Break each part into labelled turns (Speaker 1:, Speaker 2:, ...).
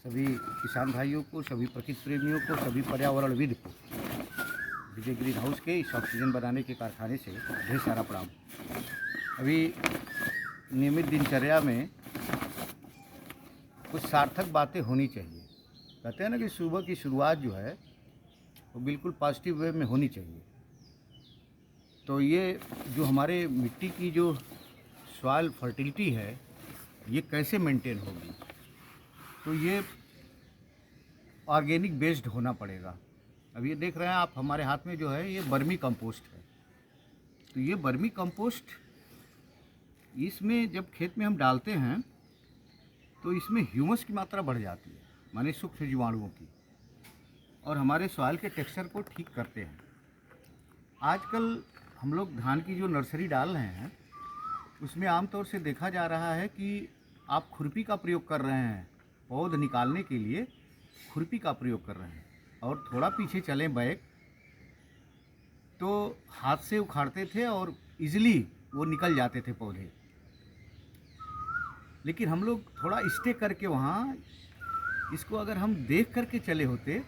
Speaker 1: सभी किसान भाइयों को, सभी प्रकृति प्रेमियों को, सभी पर्यावरणविद को विजय ग्रीन हाउस के इस ऑक्सीजन बनाने के कारखाने से ढेर सारा प्रणाम। अभी नियमित दिनचर्या में कुछ सार्थक बातें होनी चाहिए। कहते हैं ना कि सुबह की शुरुआत जो है वो बिल्कुल पॉजिटिव वे में होनी चाहिए। तो ये जो हमारे मिट्टी की जो सॉइल फर्टिलिटी है ये कैसे मेंटेन होगी, तो ये ऑर्गेनिक बेस्ड होना पड़ेगा। अब ये देख रहे हैं आप, हमारे हाथ में जो है ये वर्मी कंपोस्ट है। तो ये वर्मी कंपोस्ट इसमें जब खेत में हम डालते हैं तो इसमें ह्यूमस की मात्रा बढ़ जाती है, माने सूक्ष्म जीवाणुओं की, और हमारे सॉइल के टेक्सचर को ठीक करते हैं। आजकल हम लोग धान की जो नर्सरी डाल रहे हैं उसमें आमतौर से देखा जा रहा है कि आप खुरपी का प्रयोग कर रहे हैं, पौध निकालने के लिए खुरपी का प्रयोग कर रहे हैं। और थोड़ा पीछे चलें बैक तो हाथ से उखाड़ते थे और इजीली वो निकल जाते थे पौधे। लेकिन हम लोग थोड़ा स्टे करके वहाँ इसको अगर हम देख करके चले होते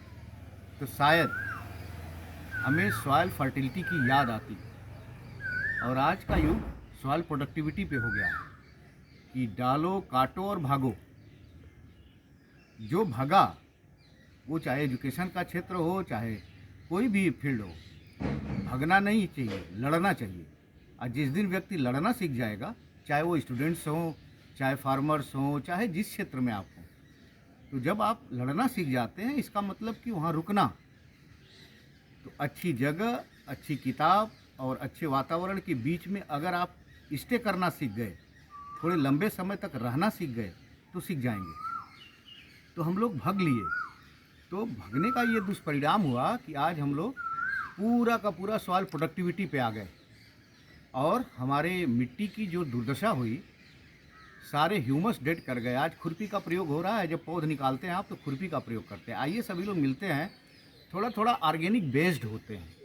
Speaker 1: तो शायद हमें सॉइल फर्टिलिटी की याद आती। और आज का युग सॉइल प्रोडक्टिविटी पे हो गया है कि डालो, काटो और भागो। जो भगा वो चाहे एजुकेशन का क्षेत्र हो, चाहे कोई भी फील्ड हो, भागना नहीं चाहिए, लड़ना चाहिए। और जिस दिन व्यक्ति लड़ना सीख जाएगा, चाहे वो स्टूडेंट्स हों, चाहे फार्मर्स हों, चाहे जिस क्षेत्र में आप हों, तो जब आप लड़ना सीख जाते हैं इसका मतलब कि वहाँ रुकना। तो अच्छी जगह, अच्छी किताब और अच्छे वातावरण के बीच में अगर आप स्टे करना सीख गए, थोड़े लंबे समय तक रहना सीख गए, तो सीख जाएंगे। तो हम लोग भाग लिए, तो भागने का ये दुष्परिणाम हुआ कि आज हम लोग पूरा का पूरा सॉइल प्रोडक्टिविटी पे आ गए और हमारे मिट्टी की जो दुर्दशा हुई, सारे ह्यूमस डेड कर गए। आज खुरपी का प्रयोग हो रहा है, जब पौध निकालते हैं आप तो खुरपी का प्रयोग करते हैं। आइए सभी लोग मिलते हैं, थोड़ा थोड़ा ऑर्गेनिक बेस्ड होते हैं।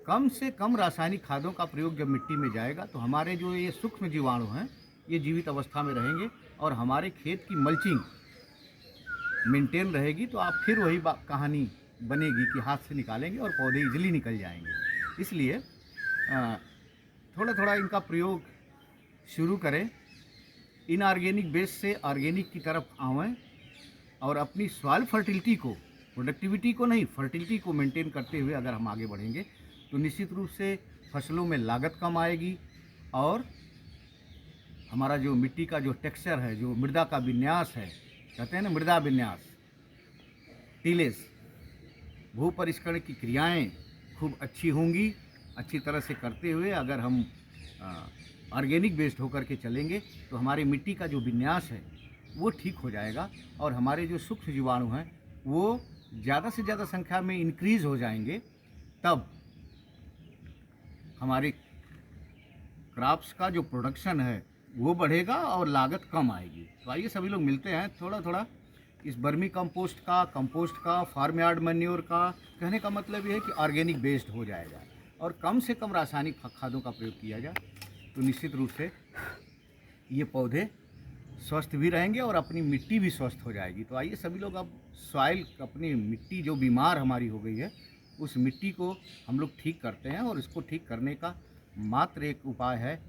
Speaker 1: कम से कम रासायनिक खादों का प्रयोग जब मिट्टी में जाएगा तो हमारे जो ये सूक्ष्म जीवाणु हैं ये जीवित अवस्था में रहेंगे और हमारे खेत की मल्चिंग मेंटेन रहेगी। तो आप फिर वही कहानी बनेगी कि हाथ से निकालेंगे और पौधे इजीली निकल जाएंगे। इसलिए थोड़ा थोड़ा इनका प्रयोग शुरू करें, इनऑर्गेनिक बेस से ऑर्गेनिक की तरफ आवें और अपनी सॉइल फर्टिलिटी को, प्रोडक्टिविटी को नहीं, फर्टिलिटी को मेंटेन करते हुए अगर हम आगे बढ़ेंगे तो निश्चित रूप से फसलों में लागत कम आएगी और हमारा जो मिट्टी का जो टेक्सचर है, जो मृदा का विन्यास है, कहते हैं ना मृदा विन्यास, टीलेज, भू परिष्करण की क्रियाएं खूब अच्छी होंगी। अच्छी तरह से करते हुए अगर हम ऑर्गेनिक बेस्ड होकर के चलेंगे तो हमारी मिट्टी का जो विन्यास है वो ठीक हो जाएगा और हमारे जो सूक्ष्म जीवाणु हैं वो ज़्यादा से ज़्यादा संख्या में इंक्रीज़ हो जाएंगे। तब हमारे क्रॉप्स का जो प्रोडक्शन है वो बढ़ेगा और लागत कम आएगी। तो आइए सभी लोग मिलते हैं, थोड़ा थोड़ा इस वर्मी कंपोस्ट का, फार्म यार्ड मैन्योर का, कहने का मतलब ये है कि ऑर्गेनिक बेस्ड हो जाएगा और कम से कम रासायनिक खादों का प्रयोग किया जाए तो निश्चित रूप से ये पौधे स्वस्थ भी रहेंगे और अपनी मिट्टी भी स्वस्थ हो जाएगी। तो आइए सभी लोग अब सॉइल, अपनी मिट्टी जो बीमार हमारी हो गई है उस मिट्टी को हम लोग ठीक करते हैं और इसको ठीक करने का मात्र एक उपाय है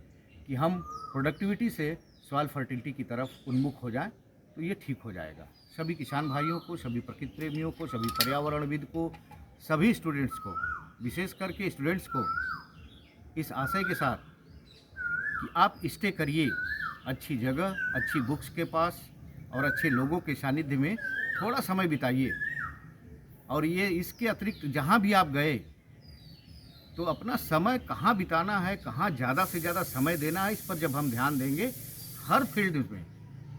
Speaker 1: कि हम प्रोडक्टिविटी से सॉइल फर्टिलिटी की तरफ उन्मुख हो जाएं, तो ये ठीक हो जाएगा। सभी किसान भाइयों को, सभी प्रकृति प्रेमियों को, सभी पर्यावरणविद को, सभी स्टूडेंट्स को, विशेष करके स्टूडेंट्स को इस आशय के साथ कि आप स्टे करिए अच्छी जगह, अच्छी बुक्स के पास और अच्छे लोगों के सानिध्य में थोड़ा समय बिताइए। और ये इसके अतिरिक्त जहाँ भी आप गए तो अपना समय कहाँ बिताना है, कहाँ ज़्यादा से ज़्यादा समय देना है, इस पर जब हम ध्यान देंगे, हर फील्ड में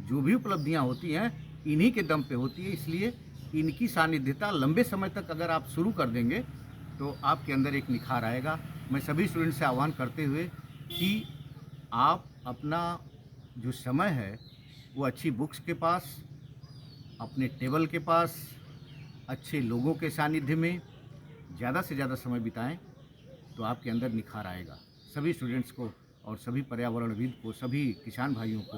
Speaker 1: जो भी उपलब्धियाँ होती हैं इन्हीं के दम पे होती है। इसलिए इनकी सानिध्यता लंबे समय तक अगर आप शुरू कर देंगे तो आपके अंदर एक निखार आएगा। मैं सभी स्टूडेंट से आह्वान करते हुए कि आप अपना जो समय है वो अच्छी बुक्स के पास, अपने टेबल के पास, अच्छे लोगों के सानिध्य में ज़्यादा से ज़्यादा समय बिताएं तो आपके अंदर निखार आएगा। सभी स्टूडेंट्स को और सभी पर्यावरणविद को, सभी किसान भाइयों को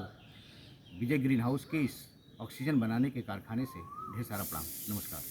Speaker 1: विजय ग्रीन हाउस के इस ऑक्सीजन बनाने के कारखाने से ढेर सारा प्रणाम। नमस्कार।